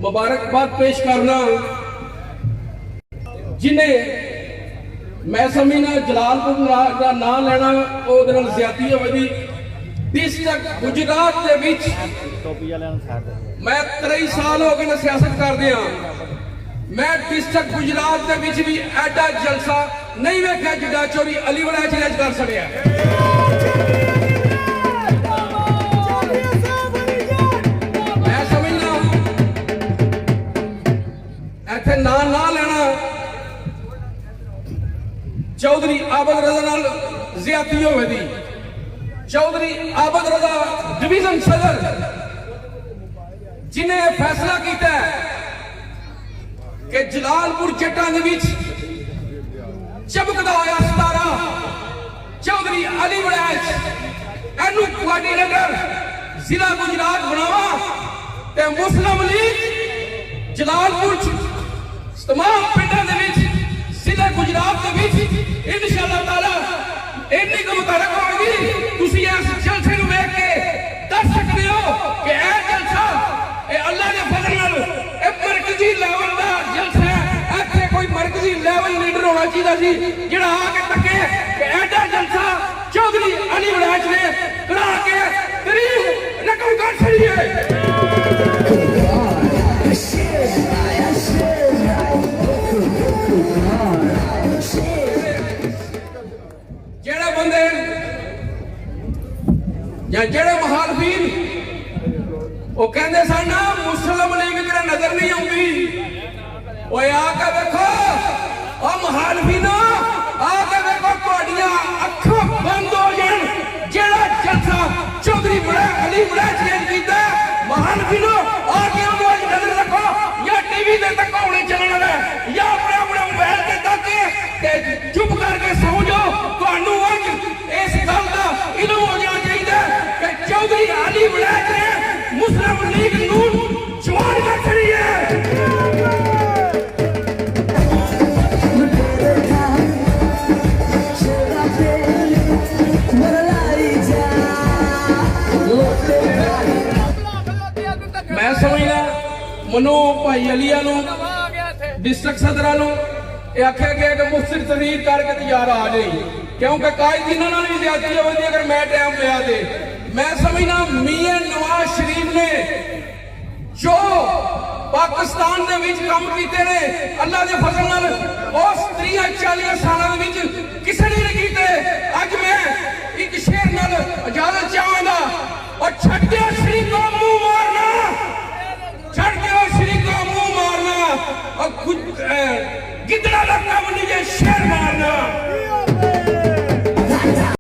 मुबारकबाद पेश करना जिन्हें मैं समझना जलालपुर का नाम लेना ज्यादा होगी। डिस्ट्रिक्ट गुजरात के विच मैं 23 साल हो गए सियासत करदे हां, मैं डिस्ट्रिक्ट गुजरात के विच भी एडा जलसा नहीं वेख्या जिड्डा चोरी अलीवाला जिले कर सड़िया। मैं समझना इत्थे ना लेना चौधरी आबद रजा नाल ज्यादती होवेगी। चौधरी आबद रजा डिवीजन सदर जिन्हें फैसला किया कि जलालपुर जट्टां दे विच चमकदा होया सितारा चौधरी अली वड़ैच एनू कोआर्डिनेटर जिला गुजरात बनावा ते मुस्लिम लीग जलालपुर तमाम पिंडां दे विच जिला गुजरात दे विच इंशाअल्लाह ताला इन्नी को मुतारक होगी। तुसी इस जलसे नूं वेख के दस सकते हो कि यह जलसा अल्लाह के फजल नाल मरकजी लेवल का जलसा है। इत्थे कोई मरकजी लेवल लीडर होना चाहिए सी जिहड़ा आके तके कि एडा जलसा चौधरी अली वड़ैच ने करा के गरीब रकम कर छड़ी है। जेड़े बंदे या जेड़े मुखालफीन वो कहते सन मुस्लिम लीग किते नजर नहीं आती, वो आके देखो मुखालफीन आके देखो तुहाडियां अखां बंद हो जान। जेड़ा जलसा चौधरी अली वड़ैच ने कीता मुखालफीन आके उन्हें नजर रखो या टीवी ते तक होने चलना है या अपने अपने मोबाइल ते तक चुप करके सो जाओ। तुहानू अज इस गल का इल्म हो जाना चाहिए कि चौधरी अली वड़ैच ने मुस्लिम लीग नून जवान कर छड़ी है। मैं समझना मनो भाई अलिया डिस्ट्रिक्ट सदर आख्या गया कि मुफ्त तरीक करके तैयार आ जाए क्योंकि कायदीन भी ज्यादा होती अगर मैं टाइम लिया तो। मैं समझना मियां नवाज शरीफ ने जो पाकिस्तान के विच काम किए ने अल्लाह के फजल नाल उस 30-40 सालों के विच किसी ने नहीं किए। अज मैं एक शेर नाल इजाजत चाहांगा और छड्ड दिओ शरीफ को मुंह मारना, छड्ड दिओ शरीफ को मुंह मारना और गिदड़ा का काम नहीं है शेर मारना।